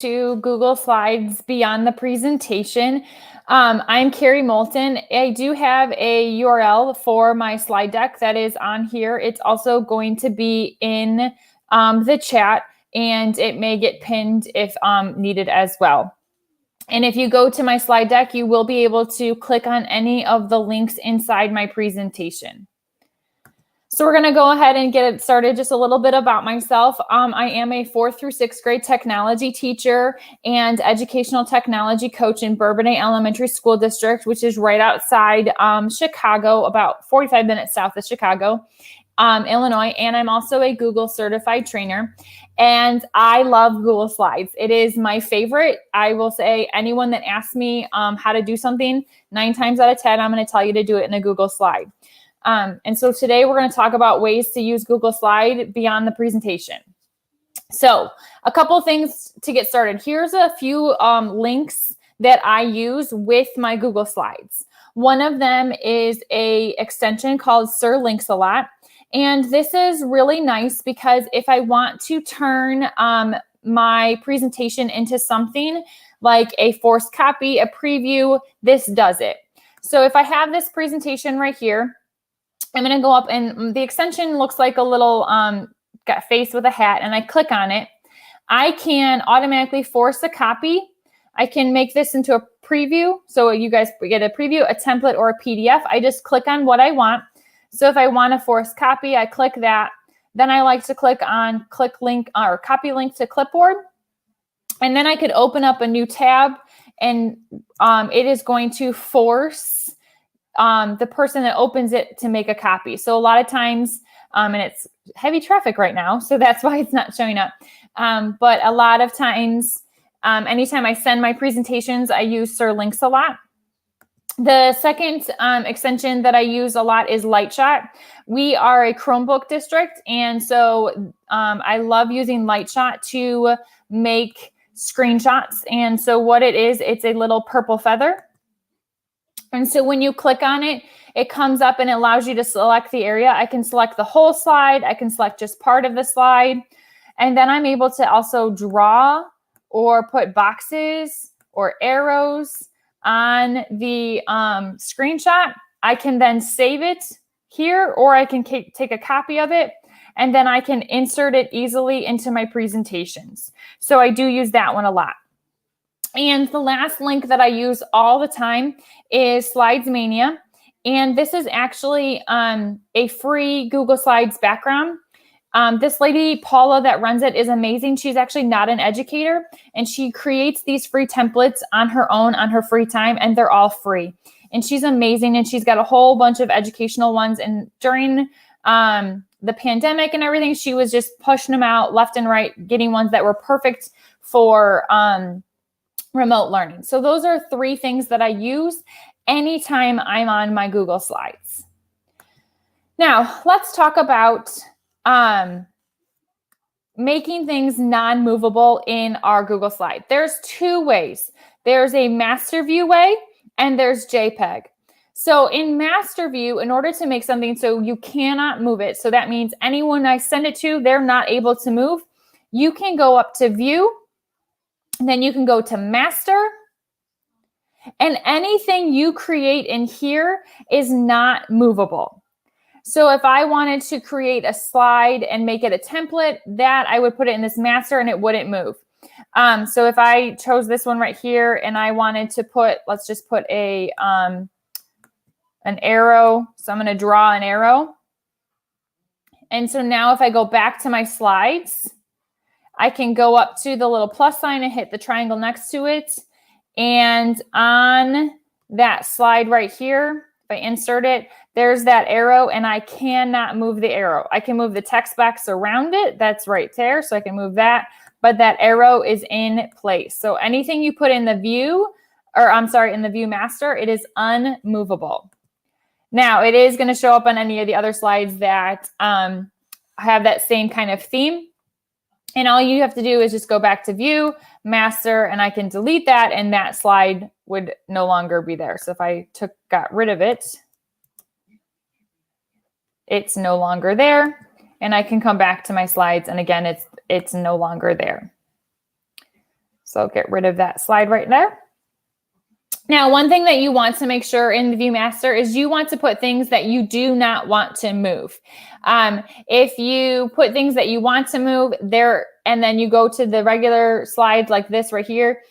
To Google Slides beyond the presentation. I'm Kari Moulton. I do have a URL for my slide deck that is on here. It's also going to be in the chat, and it may get pinned if needed as well. And if you go to my slide deck, you will be able to click on any of the links inside my presentation. So we're going to go ahead and get it started. Just a little bit about myself. I am a 4th through 6th grade technology teacher and educational technology coach in Bourbonnais Elementary School District, which is right outside Chicago, about 45 minutes south of Chicago, Illinois. And I'm also a Google certified trainer. And I love Google Slides. It is my favorite. I will say anyone that asks me how to do something, 9 times out of 10, I'm going to tell you to do it in a Google slide. And so today we're going to talk about ways to use Google Slide beyond the presentation. So a couple things to get started. Here's a few links that I use with my Google Slides. One of them is a extension called Sir Links a Lot. And this is really nice because if I want to turn my presentation into something like a forced copy, a preview, this does it. So if I have this presentation right here, I'm going to go up and the extension looks like a little face with a hat, and I click on it. I can automatically force a copy. I can make this into a preview. So you guys get a preview, a template, or a PDF. I just click on what I want. So if I want to force copy, I click that. Then I like to click on click link or copy link to clipboard. And then I could open up a new tab, and it is going to force the person that opens it to make a copy. So a lot of times, and it's heavy traffic right now, so that's why it's not showing up. But a lot of times, anytime I send my presentations, I use Sir Links a lot. The second extension that I use a lot is Lightshot. We are a Chromebook district, and so I love using Lightshot to make screenshots. And so what it is, it's a little purple feather. And so when you click on it, it comes up and it allows you to select the area. I can select the whole slide. I can select just part of the slide. And then I'm able to also draw or put boxes or arrows on the screenshot. I can then save it here, or I can take a copy of it, and then I can insert it easily into my presentations. So I do use that one a lot. And the last link that I use all the time is Slides Mania. And this is actually a free Google Slides background. This lady, Paula, that runs it is amazing. She's actually not an educator, and she creates these free templates on her own, on her free time, and they're all free. And she's amazing, and she's got a whole bunch of educational ones. And during the pandemic and everything, she was just pushing them out left and right, getting ones that were perfect for remote learning. So those are 3 things that I use anytime I'm on my Google Slides. Now, let's talk about making things non-movable in our Google Slide. There's 2 ways. There's a master view way, and there's JPEG. So in master view, in order to make something so you cannot move it, so that means anyone I send it to, they're not able to move, you can go up to view, and then you can go to master, and anything you create in here is not movable. So if I wanted to create a slide and make it a template, that I would put it in this master and it wouldn't move. So if I chose this one right here and I wanted to put, let's just put an arrow. So I'm going to draw an arrow. And so now if I go back to my slides, I can go up to the little plus sign and hit the triangle next to it. And on that slide right here, if I insert it, there's that arrow, and I cannot move the arrow. I can move the text box around it. That's right there. So I can move that, but that arrow is in place. So anything you put in the view, or I'm sorry, in the view master, it is unmovable. Now it is going to show up on any of the other slides that have that same kind of theme. And all you have to do is just go back to view, master, and I can delete that, and that slide would no longer be there. So if I got rid of it, it's no longer there, and I can come back to my slides, and again, it's no longer there. So get rid of that slide right there. Now, one thing that you want to make sure in the ViewMaster is you want to put things that you do not want to move. If you put things that you want to move there, and then you go to the regular slides like this right here,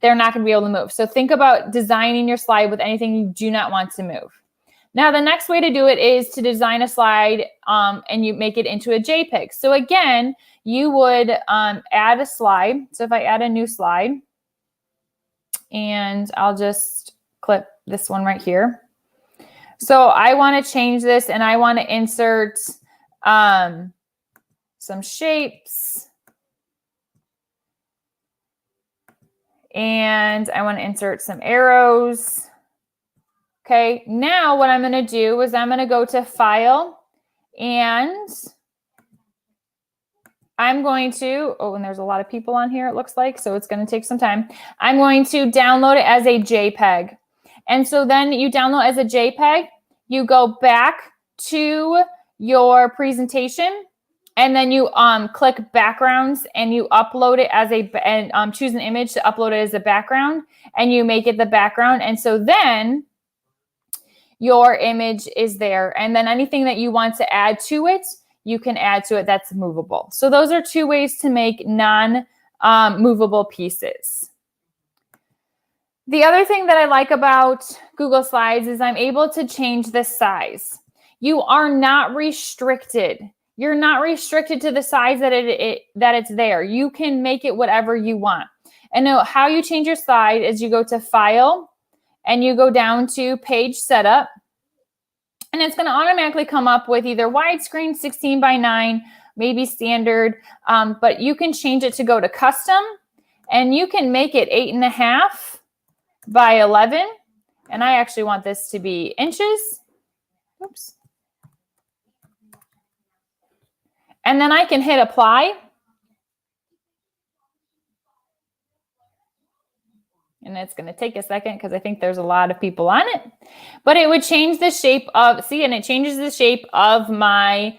they're not going to be able to move. So think about designing your slide with anything you do not want to move. Now, the next way to do it is to design a slide and you make it into a JPEG. So again, you would add a slide. So if I add a new slide, and I'll just clip this one right here. So I want to change this and I want to insert some shapes. And I want to insert some arrows. Okay, now what I'm going to do is I'm going to go to File, and I'm going to, and there's a lot of people on here, it looks like, so it's going to take some time. I'm going to download it as a JPEG. And so then you download as a JPEG, you go back to your presentation, and then you click backgrounds and you upload it as choose an image to upload it as a background, and you make it the background. And so then your image is there. And then anything that you want to add to it, you can add to it that's movable. So those are two ways to make non-movable pieces. The other thing that I like about Google Slides is I'm able to change the size. You are not restricted. You're not restricted to the size that it's there. You can make it whatever you want. And how you change your slide is you go to File, and you go down to Page Setup, and it's going to automatically come up with either widescreen, 16:9, maybe standard, but you can change it to go to Custom, and you can make it 8.5 by 11, and I actually want this to be inches. Oops. And then I can hit Apply. And it's going to take a second because I think there's a lot of people on it. But it would change the shape of, and it changes the shape of my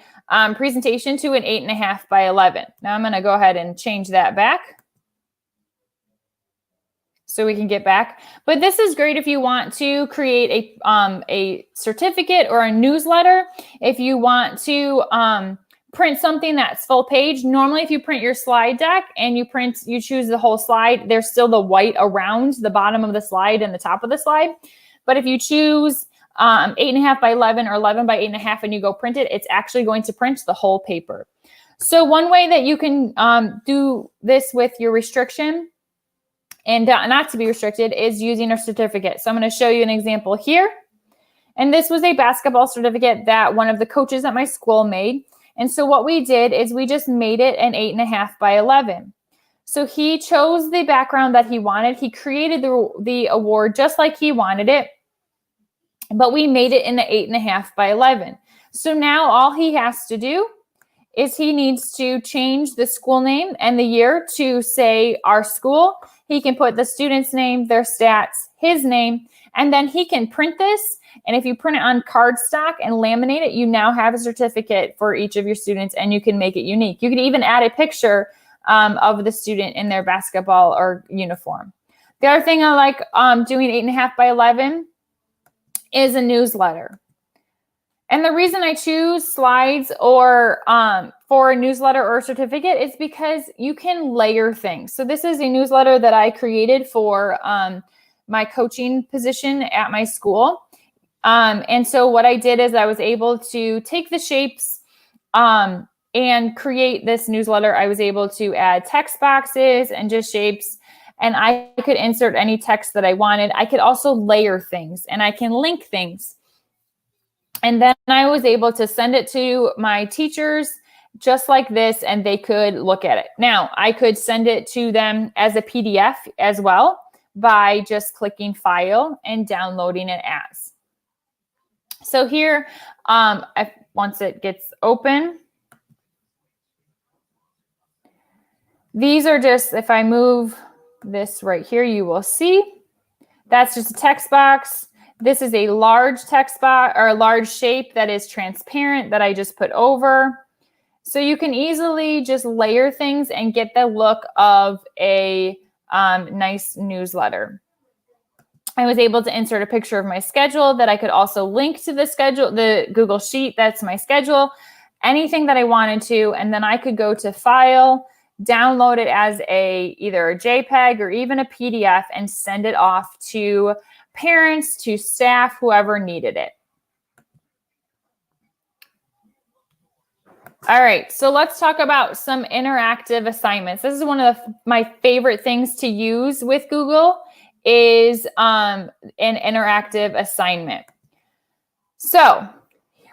presentation to an 8.5 by 11. Now I'm going to go ahead and change that back so we can get back. But this is great if you want to create a certificate or a newsletter. If you want to print something that's full page. Normally, if you print your slide deck and you choose the whole slide, there's still the white around the bottom of the slide and the top of the slide. But if you choose 8.5 by 11 or 11 by 8.5 and you go print it, it's actually going to print the whole paper. So one way that you can do this with your restriction and not to be restricted is using a certificate. So I'm going to show you an example here. And this was a basketball certificate that one of the coaches at my school made. And so what we did is we just made it an 8.5 by 11. So he chose the background that he wanted. He created the award just like he wanted it, but we made it in the 8.5 by 11. So now all he has to do is he needs to change the school name and the year to say our school. He can put the student's name, their stats, his name, and then he can print this. And if you print it on cardstock and laminate it, you now have a certificate for each of your students, and you can make it unique. You can even add a picture of the student in their basketball or uniform. The other thing I like doing 8.5 by 11 is a newsletter. And the reason I choose slides or for a newsletter or a certificate is because you can layer things. So this is a newsletter that I created for my coaching position at my school. And so what I did is I was able to take the shapes and create this newsletter. I was able to add text boxes and just shapes, and I could insert any text that I wanted. I could also layer things, and I can link things. And then I was able to send it to my teachers just like this, and they could look at it. Now, I could send it to them as a PDF as well by just clicking File and downloading it as. So here, once it gets open, these are just, if I move this right here, you will see that's just a text box. This is a large text box or a large shape that is transparent that I just put over. So you can easily just layer things and get the look of a nice newsletter. I was able to insert a picture of my schedule that I could also link to the schedule, the Google Sheet, that's my schedule, anything that I wanted to, and then I could go to File, download it as either a JPEG or even a PDF and send it off to parents, to staff, whoever needed it. All right, so let's talk about some interactive assignments. This is one of my favorite things to use with Google is an interactive assignment. So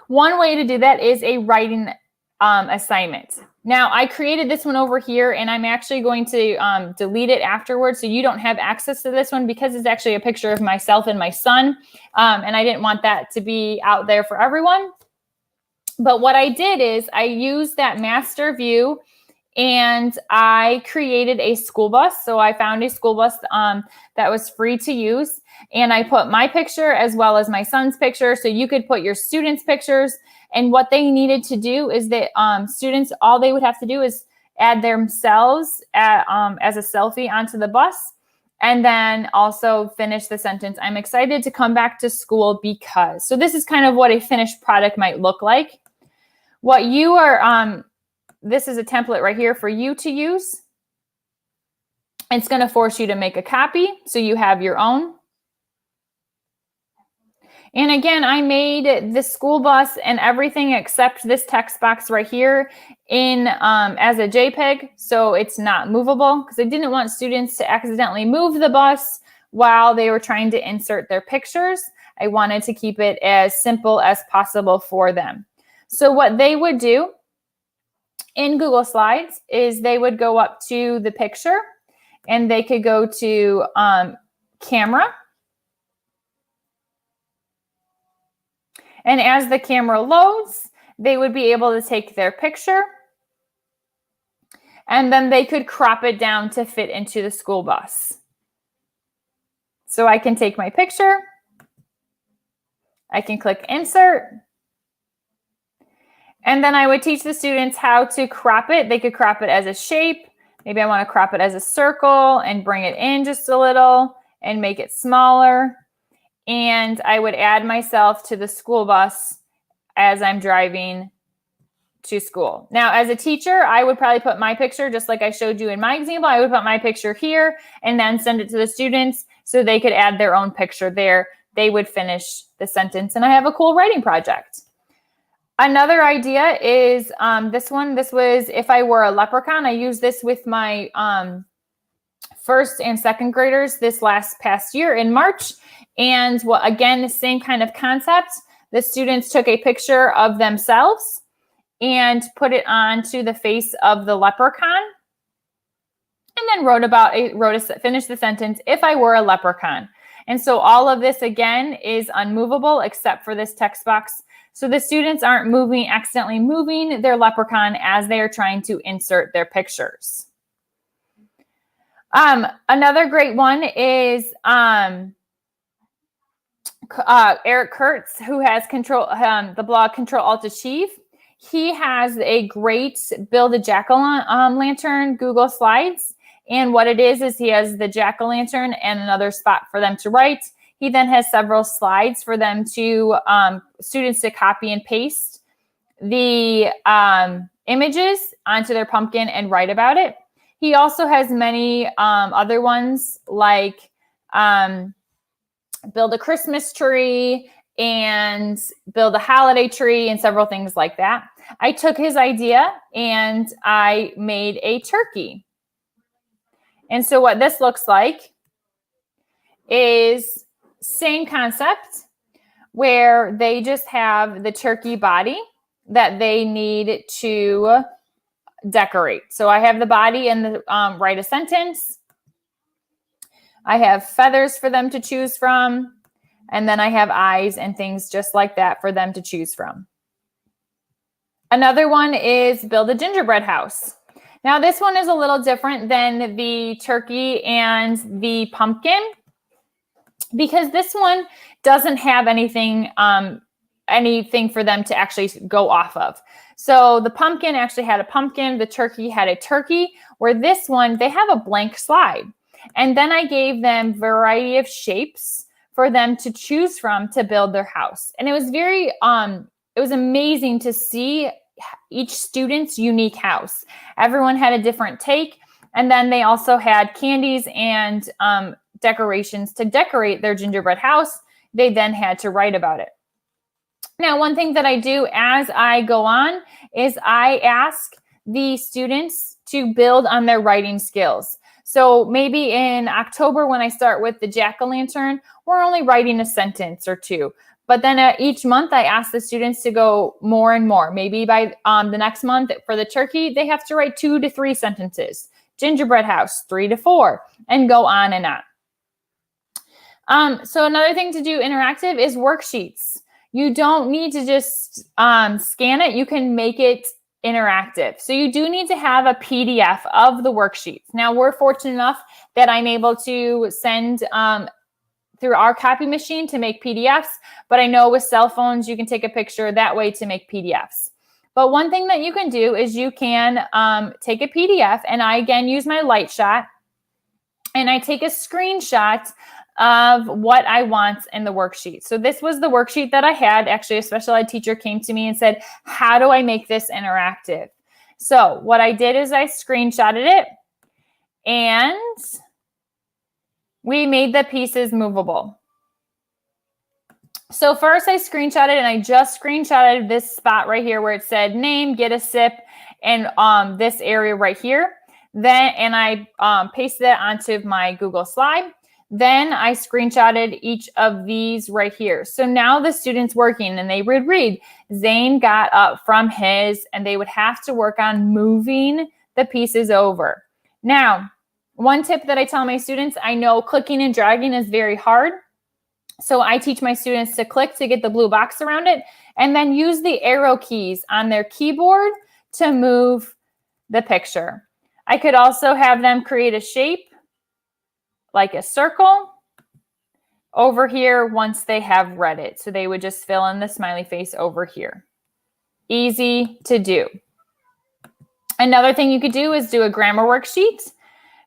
one way to do that is a writing assignment. Now, I created this one over here, and I'm actually going to delete it afterwards, so you don't have access to this one because it's actually a picture of myself and my son, and I didn't want that to be out there for everyone. But what I did is I used that master view and I created a school bus. So I found a school bus that was free to use. And I put my picture as well as my son's picture. So you could put your students' pictures. And what they needed to do is that students, all they would have to do is add themselves as a selfie onto the bus. And then also finish the sentence. I'm excited to come back to school because. So this is kind of what a finished product might look like. What you are, this is a template right here for you to use. It's going to force you to make a copy so you have your own. And again, I made the school bus and everything except this text box right here in as a JPEG, so it's not movable because I didn't want students to accidentally move the bus while they were trying to insert their pictures. I wanted to keep it as simple as possible for them. So what they would do in Google Slides is they would go up to the picture and they could go to camera. And as the camera loads, they would be able to take their picture and then they could crop it down to fit into the school bus. So I can take my picture, I can click insert, and then I would teach the students how to crop it. They could crop it as a shape. Maybe I want to crop it as a circle and bring it in just a little and make it smaller. And I would add myself to the school bus as I'm driving to school. Now, as a teacher, I would probably put my picture, just like I showed you in my example, I would put my picture here and then send it to the students so they could add their own picture there. They would finish the sentence and I have a cool writing project. Another idea is this one. This was if I were a leprechaun. I used this with my first and second graders this past year in March. And again, the same kind of concept. The students took a picture of themselves and put it onto the face of the leprechaun. And then finished the sentence, if I were a leprechaun. And so all of this, again, is unmovable except for this text box. So the students aren't accidentally moving their leprechaun as they are trying to insert their pictures. Another great one is Eric Kurtz, who has the blog Control-Alt-Achieve. He has a great Build a Jack-o'-lantern Google Slides. And what it is he has the jack-o'-lantern and another spot for them to write. He then has several slides for them to, students to copy and paste the images onto their pumpkin and write about it. He also has many other ones like build a Christmas tree and build a holiday tree and several things like that. I took his idea and I made a turkey. And so what this looks like is same concept where they just have the turkey body that they need to decorate. So I have the body and write a sentence. I have feathers for them to choose from. And then I have eyes and things just like that for them to choose from. Another one is build a gingerbread house. Now this one is a little different than the turkey and the pumpkin because this one doesn't have anything anything for them to actually go off of. So the pumpkin actually had a pumpkin, the turkey had a turkey, where this one, they have a blank slide. And then I gave them a variety of shapes for them to choose from to build their house. And it was very, it was amazing to see each student's unique house. Everyone had a different take. And then they also had candies and decorations to decorate their gingerbread house. They then had to write about it. Now, one thing that I do as I go on is I ask the students to build on their writing skills. So maybe in October when I start with the jack-o'-lantern, we're only writing a sentence or two. But then each month I ask the students to go more and more. Maybe by the next month for the turkey, they have to write 2 to 3 sentences. Gingerbread house, 3 to 4, and go on and on. So another thing to do interactive is worksheets. You don't need to just scan it. You can make it interactive. So you do need to have a PDF of the worksheets. Now, we're fortunate enough that I'm able to send through our copy machine to make PDFs, but I know with cell phones, you can take a picture that way to make PDFs. But one thing that you can do is you can take a PDF, and I, again, use my light shot, and I take a screenshot of what I want in the worksheet. So this was the worksheet that I had. Actually, a special ed teacher came to me and said, how do I make this interactive? So what I did is I screenshotted it, and we made the pieces movable. So first I screenshotted, and I just screenshotted this spot right here where it said name, get a sip, and this area right here. Then, and I pasted it onto my Google slide. Then I screenshotted each of these right here. So now the student's working, and they would read, Zane got up from his, and they would have to work on moving the pieces over. Now, one tip that I tell my students, I know clicking and dragging is very hard. So I teach my students to click to get the blue box around it, and then use the arrow keys on their keyboard to move the picture. I could also have them create a shape like a circle over here once they have read it. So they would just fill in the smiley face over here. Easy to do. Another thing you could do is do a grammar worksheet.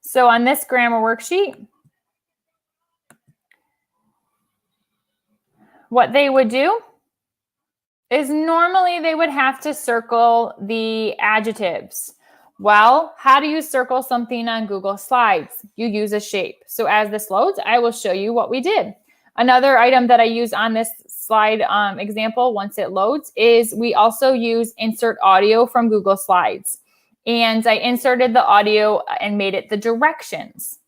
So on this grammar worksheet, what they would do is normally they would have to circle the adjectives. Well, how do you circle something on Google Slides? You use a shape. So as this loads, I will show you what we did. Another item that I use on this slide example, once it loads, is we also use insert audio from Google Slides. And I inserted the audio and made it the directions.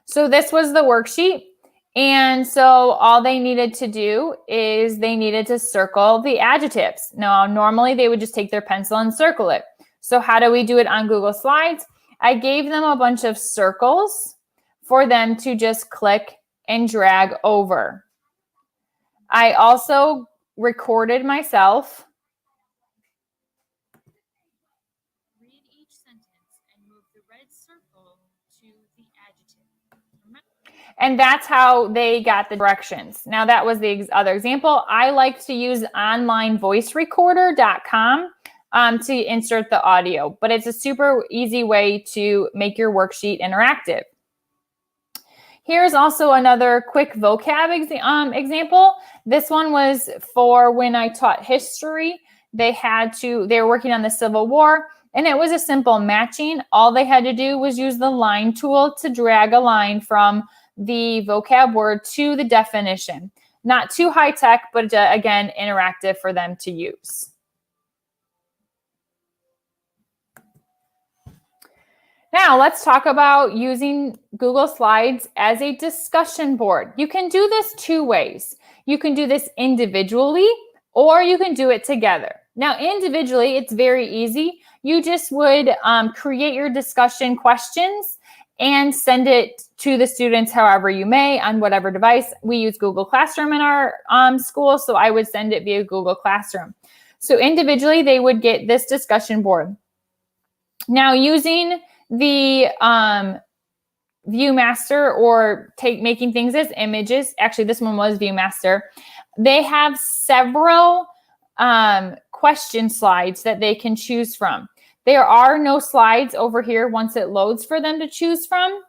So this was the worksheet. And so all they needed to do is they needed to circle the adjectives. Now, normally they would just take their pencil and circle it. So how do we do it on Google Slides? I gave them a bunch of circles for them to just click and drag over. I also recorded myself. Read each sentence and move the red circle to the adjective. And that's how they got the directions. Now that was the other example. I like to use onlinevoicerecorder.com to insert the audio, but it's a super easy way to make your worksheet interactive. Here's also another quick vocab example. This one was for when I taught history. They were working on the Civil War, and it was a simple matching. All they had to do was use the line tool to drag a line from the vocab word to the definition. Not too high tech, but again, interactive for them to use. Now let's talk about using Google Slides as a discussion board. You can do this 2 ways. You can do this individually, or you can do it together. Now individually, it's very easy. You just would create your discussion questions and send it to the students however you may on whatever device. We use Google Classroom in our school, so I would send it via Google Classroom. So individually, they would get this discussion board. Now using the ViewMaster or making things as images. Actually, this one was ViewMaster. They have several question slides that they can choose from. There are no slides over here once it loads for them to choose from.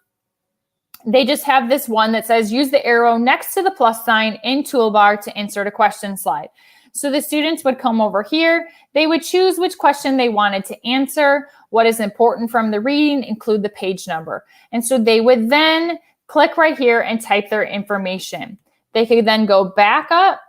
They just have this one that says use the arrow next to the plus sign in toolbar to insert a question slide. So the students would come over here. They would choose which question they wanted to answer, what is important from the reading, include the page number. And so they would then click right here and type their information. They could then go back up,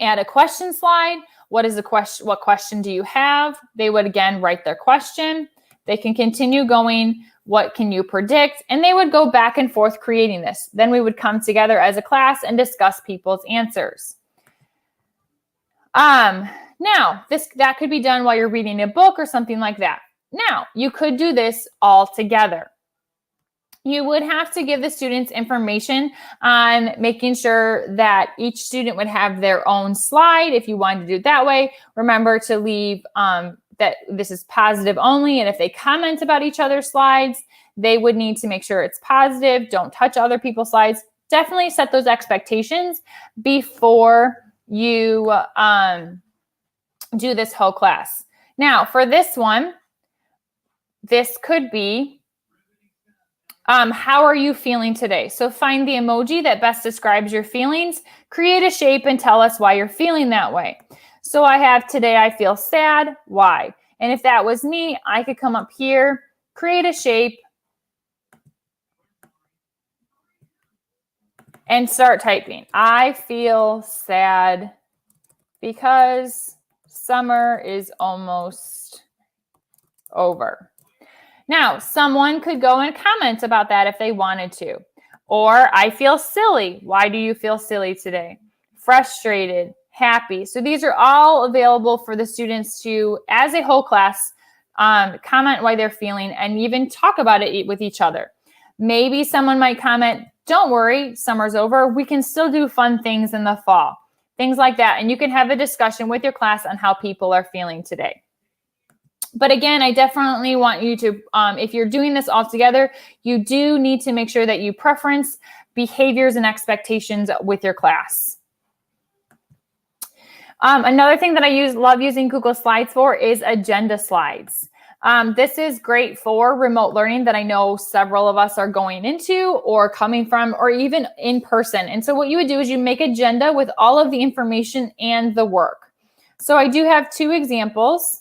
add a question slide. What is the question? What question do you have? They would again write their question. They can continue going. What can you predict? And they would go back and forth creating this. Then we would come together as a class and discuss people's answers. Now, that could be done while you're reading a book or something like that. Now, you could do this all together. You would have to give the students information on making sure that each student would have their own slide. If you wanted to do it that way, remember to leave that this is positive only. And if they comment about each other's slides, they would need to make sure it's positive. Don't touch other people's slides. Definitely set those expectations before you do this whole class. Now, for this one, this could be, how are you feeling today? So find the emoji that best describes your feelings, create a shape, and tell us why you're feeling that way. So I have today, I feel sad. Why? And if that was me, I could come up here, create a shape, and start typing. I feel sad because summer is almost over. Now, someone could go and comment about that if they wanted to. Or I feel silly. Why do you feel silly today? Frustrated, happy. So these are all available for the students to, as a whole class, comment why they're feeling and even talk about it with each other. Maybe someone might comment, don't worry, summer's over. We can still do fun things in the fall. Things like that. And you can have a discussion with your class on how people are feeling today. But again, I definitely want you to, if you're doing this all together, you do need to make sure that you preference behaviors and expectations with your class. Another thing that I love using Google Slides for is agenda slides. This is great for remote learning that I know several of us are going into or coming from or even in person. And so what you would do is you make agenda with all of the information and the work. So I do have 2 examples.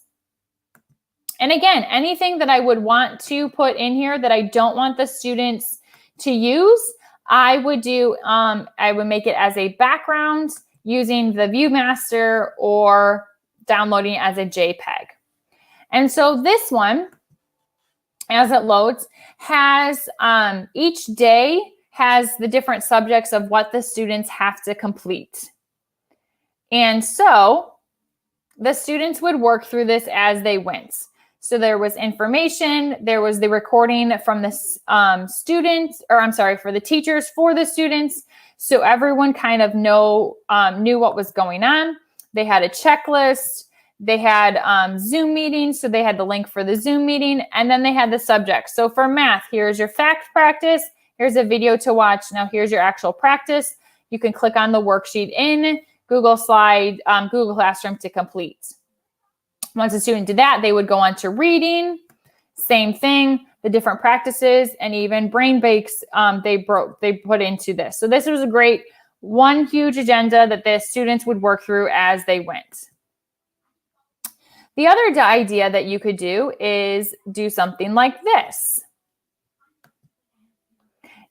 And again, anything that I would want to put in here that I don't want the students to use, I would do, I would make it as a background using the ViewMaster or downloading it as a JPEG. And so this one, as it loads, has each day has the different subjects of what the students have to complete. And so the students would work through this as they went. So there was information, there was the recording from the students, or I'm sorry, for the teachers for the students. So everyone kind of knew what was going on. They had a checklist. They had Zoom meetings, so they had the link for the Zoom meeting, and then they had the subject. So for math, here's your fact practice. Here's a video to watch. Now here's your actual practice. You can click on the worksheet in Google Classroom to complete. Once a student did that, they would go on to reading. Same thing, the different practices, and even brain bakes they put into this. So this was a great one huge agenda that the students would work through as they went. The other idea that you could do is do something like this.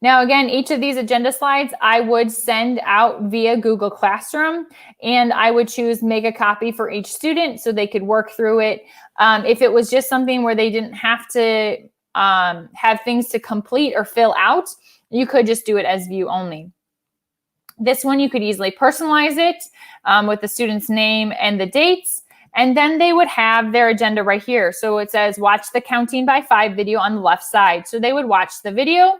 Now, again, each of these agenda slides I would send out via Google Classroom, and I would choose make a copy for each student so they could work through it. If it was just something where they didn't have to have things to complete or fill out, you could just do it as view only. This one, you could easily personalize it with the student's name and the dates. And then they would have their agenda right here. So it says watch the counting by 5 video on the left side. So they would watch the video,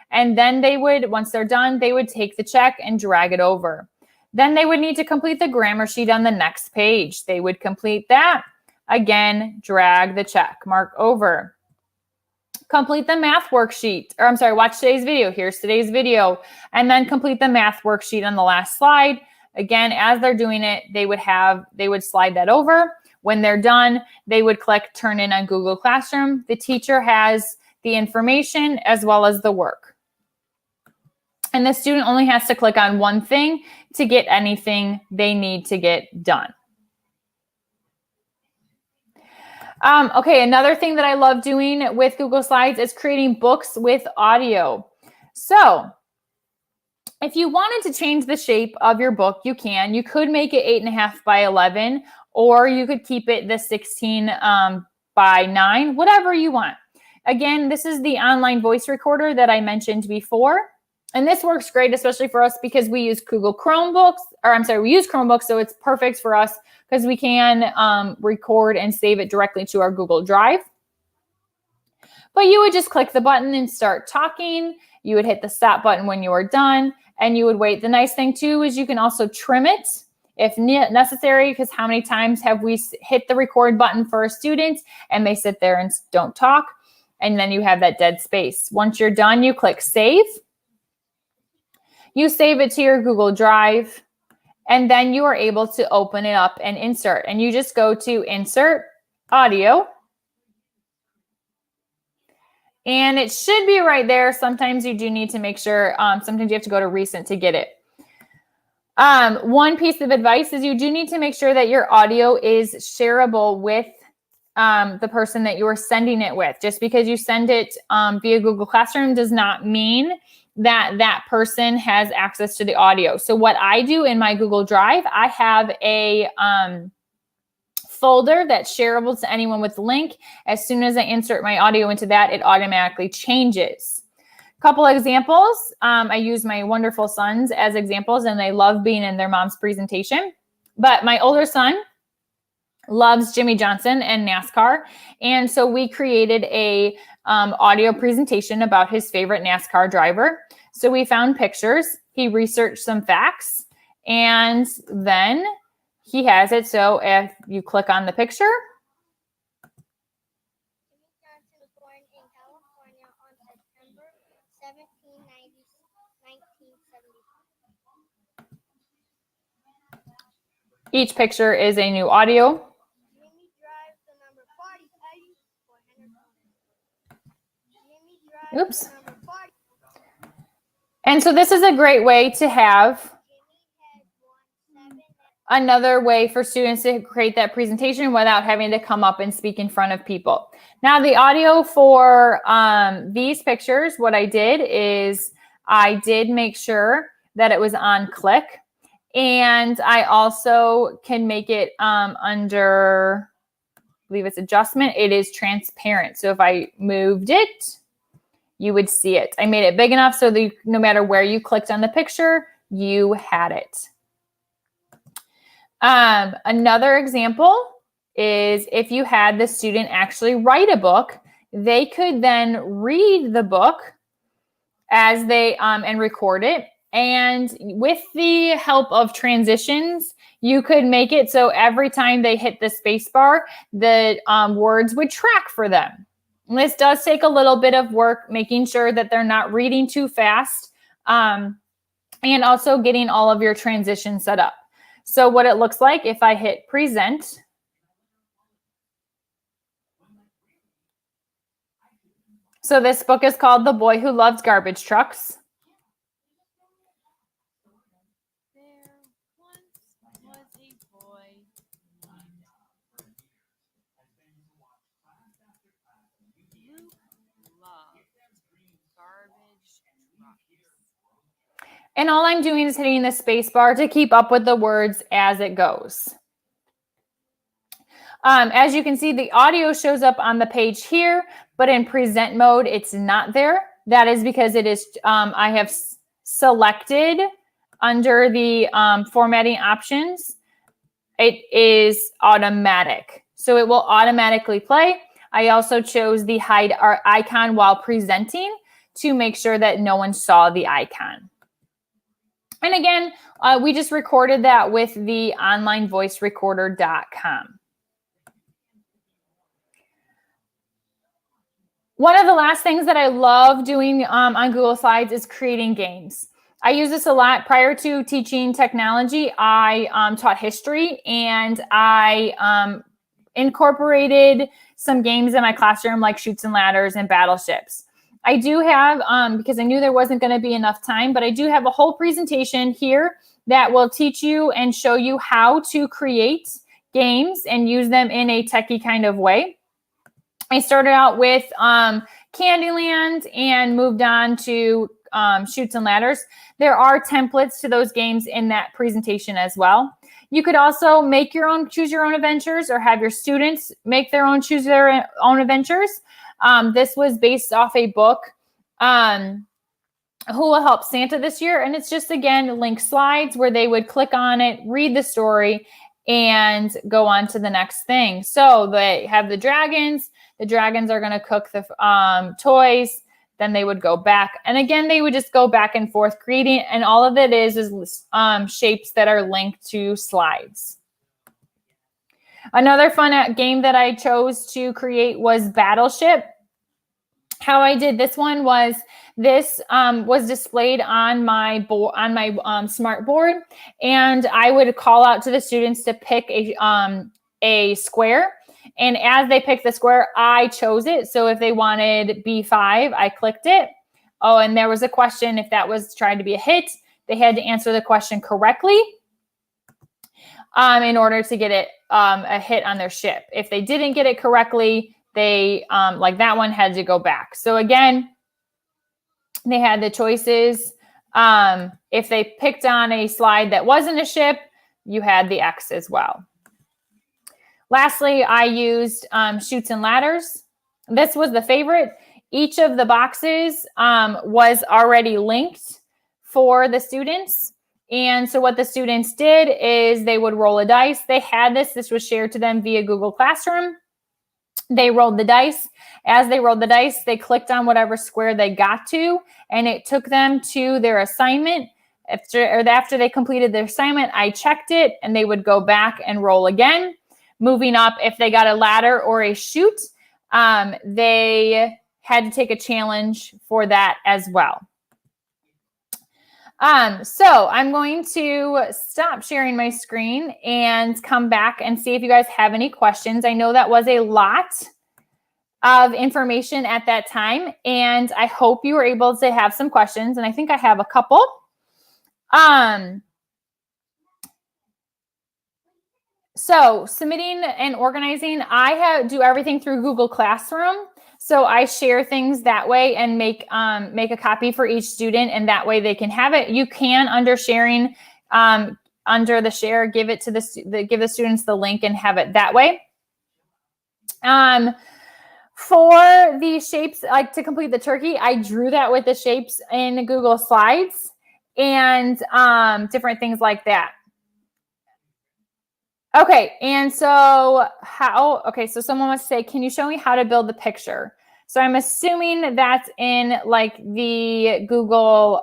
and then they would, once they're done, they would take the check and drag it over. Then they would need to complete the grammar sheet on the next page. They would complete that. Again, drag the check mark over. Complete the math worksheet, or I'm sorry, watch today's video. Here's today's video, and then complete the math worksheet on the last slide. Again, as they're doing it, they would slide that over. When they're done, they would click Turn In on Google Classroom. The teacher has the information as well as the work. And the student only has to click on one thing to get anything they need to get done. Okay, another thing that I love doing with Google Slides is creating books with audio. So if you wanted to change the shape of your book, you can. You could make it 8.5 by 11, or you could keep it the 16 by 9, whatever you want. Again, this is the online voice recorder that I mentioned before. And this works great, especially for us because we use Google Chromebooks, or I'm sorry, we use Chromebooks, so it's perfect for us because we can record and save it directly to our Google Drive. But you would just click the button and start talking. You would hit the stop button when you are done, and you would wait. The nice thing too is you can also trim it if necessary, because how many times have we hit the record button for a student and they sit there and don't talk, and then you have that dead space. Once you're done, you click save. You save it to your Google Drive, and then you are able to open it up and insert. And you just go to Insert, Audio. And it should be right there. Sometimes you do need to make sure, sometimes you have to go to Recent to get it. One piece of advice is you do need to make sure that your audio is shareable with the person that you are sending it with. Just because you send it via Google Classroom does not mean that that person has access to the audio. So what I do in my Google Drive, I have a folder that's shareable to anyone with the link. As soon as I insert my audio into that, it automatically changes. Couple examples. I use my wonderful sons as examples, and they love being in their mom's presentation. But my older son loves Jimmy Johnson and NASCAR. And so we created a audio presentation about his favorite NASCAR driver. So we found pictures, he researched some facts, and then he has it. So if you click on the picture, Jimmy Johnson was born in California on September 17, 1970. each picture is a new audio. Jimmy drives the number 40 Eddie for Henry. Jimmy drives Oops. the number 40. And so this is a great way to have Jimmy has won 7. another way for students to create that presentation without having to come up and speak in front of people. Now, the audio for these pictures, what I did is I did make sure that it was on click, and I also can make it under, I believe it's adjustment. It is transparent. So if I moved it, you would see it. I made it big enough so that no matter where you clicked on the picture, you had it. Another example is if you had the student actually write a book, they could then read the book as they and record it. And with the help of transitions, you could make it so every time they hit the space bar, the words would track for them. And this does take a little bit of work, making sure that they're not reading too fast, and also getting all of your transitions set up. So what it looks like if I hit present, so this book is called The Boy Who Loved Garbage Trucks. There once was a boy who loved garbage trucks. And all I'm doing is hitting the space bar to keep up with the words as it goes. As you can see, the audio shows up on the page here, but in present mode, it's not there. That is because it is, I have selected under the formatting options, it is automatic. So it will automatically play. I also chose the hide our icon while presenting to make sure that no one saw the icon. And again, we just recorded that with the onlinevoicerecorder.com. One of the last things that I love doing on Google Slides is creating games. I use this a lot. Prior to teaching technology, I taught history, and I incorporated some games in my classroom like Chutes and Ladders and Battleships. I do have, because I knew there wasn't going to be enough time, but I do have a whole presentation here that will teach you and show you how to create games and use them in a techie kind of way. I started out with Candyland and moved on to Chutes and Ladders. There are templates to those games in that presentation as well. You could also make your own choose your own adventures, or have your students make their own choose their own adventures. This was based off a book, Who Will Help Santa this year. And it's just, again, link slides where they would click on it, read the story, and go on to the next thing. So they have the dragons. The dragons are going to cook the toys. Then they would go back. And again, they would just go back and forth creating. And all of it is shapes that are linked to slides. Another fun game that I chose to create was Battleship. How I did this one was this was displayed on my board, on my smart board, and I would call out to the students to pick a square. And as they picked the square, I chose it. So if they wanted B5, I clicked it. Oh, and there was a question. If that was trying to be a hit, they had to answer the question correctly in order to get it a hit on their ship. If they didn't get it correctly, they, like that one, had to go back. So again, they had the choices. If they picked on a slide that wasn't a ship, you had the X as well. Lastly, I used Chutes and Ladders. This was the favorite. Each of the boxes was already linked for the students. And so what the students did is they would roll a dice. They had this. This was shared to them via Google Classroom. They rolled the dice. As they rolled the dice, they clicked on whatever square they got to, and it took them to their assignment. After they completed their assignment, I checked it, and they would go back and roll again. Moving up, if they got a ladder or a chute, they had to take a challenge for that as well. So I'm going to stop sharing my screen and come back and see if you guys have any questions. I know that was a lot of information at that time, and I hope you were able to have some questions, and I think I have a couple. So submitting and organizing, I do everything through Google Classroom. So I share things that way and make a copy for each student, and that way they can have it. You can, under sharing, under the share, give it to give the students the link and have it that way. For the shapes, like to complete the turkey, I drew that with the shapes in Google Slides and different things like that. Okay, and so so someone wants to say, can you show me how to build the picture? So I'm assuming that's in like the Google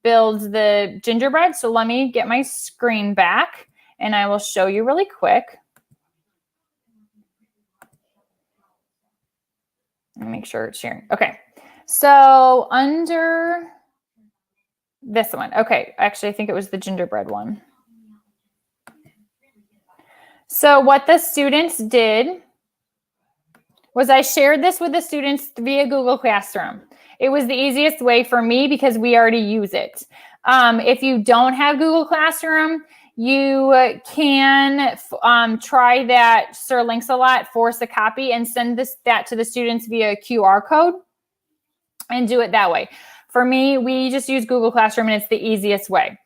build the gingerbread. So let me get my screen back and I will show you really quick. Let me make sure it's sharing. Okay, so under this one. Okay, actually I think it was the gingerbread one. So what the students did was I shared this with the students via Google Classroom. It was the easiest way for me because we already use it. If you don't have Google Classroom, you can try that Sir Links-a-Lot, force a copy, and send that to the students via QR code and do it that way. For me, we just use Google Classroom, and it's the easiest way.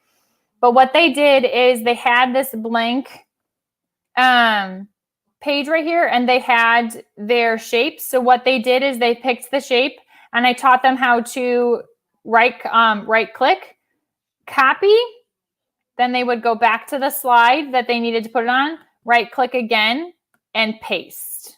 But what they did is they had this blank page right here, and they had their shapes. So what they did is they picked the shape, and I taught them how to right click, copy. Then they would go back to the slide that they needed to put it on, right click again, and paste.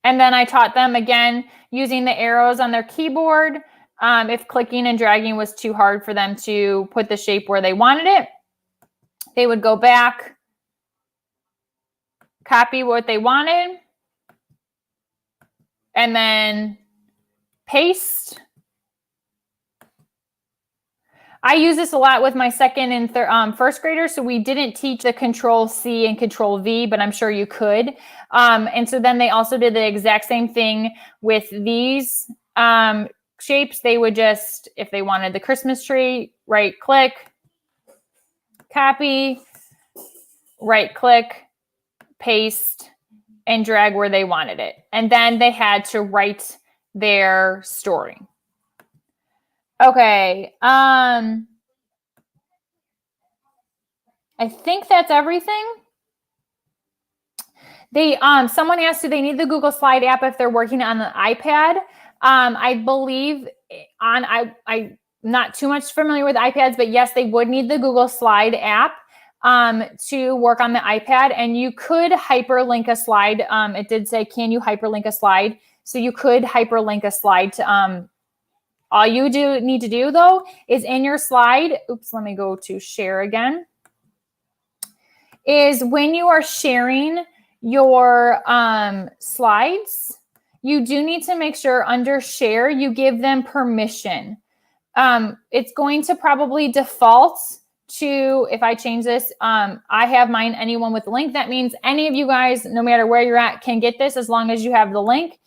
And then I taught them again using the arrows on their keyboard. If clicking and dragging was too hard for them to put the shape where they wanted it, they would go back, copy what they wanted, and then paste. I use this a lot with my second and first graders, so we didn't teach the Control C and Control V, but I'm sure you could. And so then they also did the exact same thing with these shapes. They would just, if they wanted the Christmas tree, right click, copy, right click, paste, and drag where they wanted it. And then they had to write their story. Okay. I think that's everything. They someone asked, do they need the Google Slide app if they're working on an iPad? I believe I'm not too much familiar with iPads, but yes, they would need the Google Slide app to work on the iPad, and you could hyperlink a slide. It did say, can you hyperlink a slide? So you could hyperlink a slide to all you need to do though is in your slide. Oops, let me go to share again. Is when you are sharing your slides, you do need to make sure under share, you give them permission. It's going to probably default to, if I change this, I have mine, anyone with the link. That means any of you guys, no matter where you're at, can get this as long as you have the link.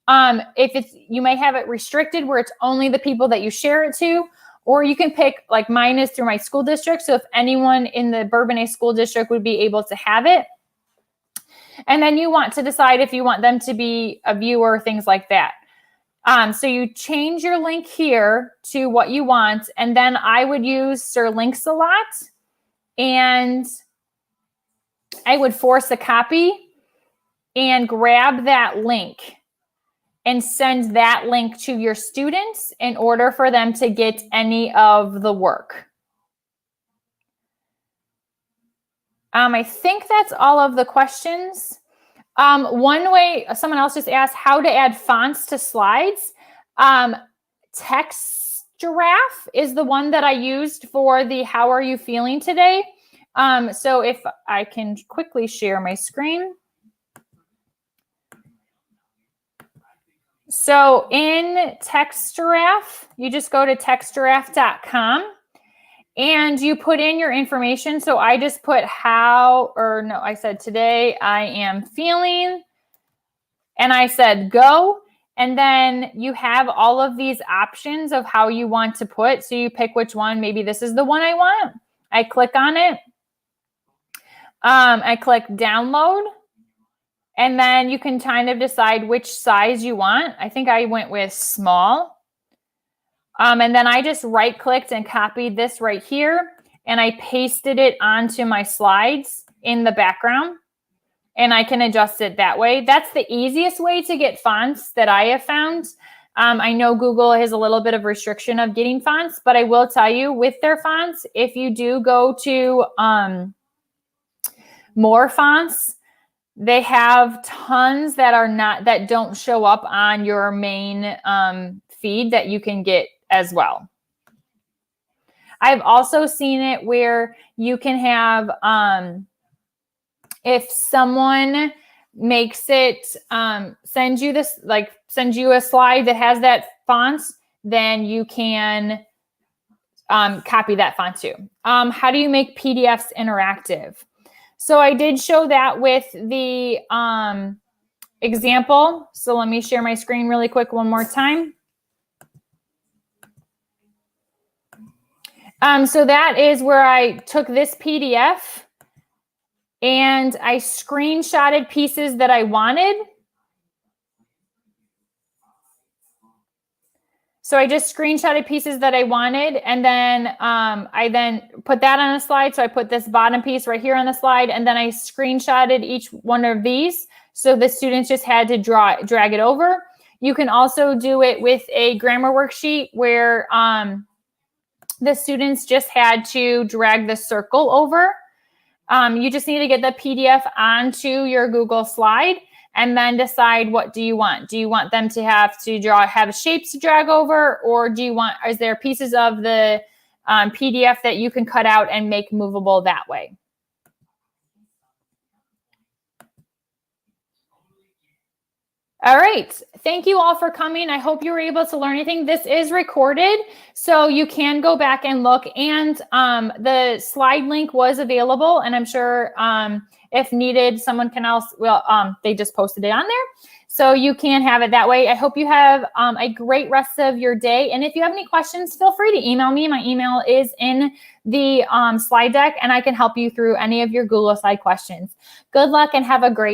If it's, you may have it restricted where it's only the people that you share it to, or you can pick, like mine is through my school district. So if anyone in the Bourbonnais school district would be able to have it. And then you want to decide if you want them to be a viewer, things like that. So you change your link here to what you want. And then I would use Sir Links a lot. And I would force a copy and grab that link and send that link to your students in order for them to get any of the work. I think that's all of the questions. One way, someone else just asked how to add fonts to slides. Text Giraffe is the one that I used for the how are you feeling today. So if I can quickly share my screen. So in Text Giraffe, you just go to textgiraffe.com and you put in your information. So I just put I said today I am feeling, and I said go. And then you have all of these options of how you want to put. So you pick which one. Maybe this is the one I want. I click on it. I click download. And then you can kind of decide which size you want. I think I went with small. And then I just right clicked and copied this right here. And I pasted it onto my slides in the background. And I can adjust it that way. That's the easiest way to get fonts that I have found. I know Google has a little bit of restriction of getting fonts, but I will tell you with their fonts, if you do go to more fonts, they have tons that don't show up on your main feed that you can get as well. I've also seen it where you can have, if someone makes it, send you a slide that has that font, then you can copy that font too. How do you make PDFs interactive? So I did show that with the example. So let me share my screen really quick one more time. So that is where I took this PDF and I screenshotted pieces that I wanted. So I just screenshotted pieces that I wanted, and then I then put that on a slide. So I put this bottom piece right here on the slide, and then I screenshotted each one of these. So the students just had to drag it over. You can also do it with a grammar worksheet where the students just had to drag the circle over. You just need to get the PDF onto your Google slide and then decide, what do you want? Do you want them to have shapes to drag over, or is there pieces of the PDF that you can cut out and make movable that way? All right. Thank you all for coming. I hope you were able to learn anything. This is recorded, so you can go back and look. And the slide link was available, and I'm sure if needed, someone can else. Well, they just posted it on there, so you can have it that way. I hope you have a great rest of your day. And if you have any questions, feel free to email me. My email is in the slide deck, and I can help you through any of your Google slide questions. Good luck and have a great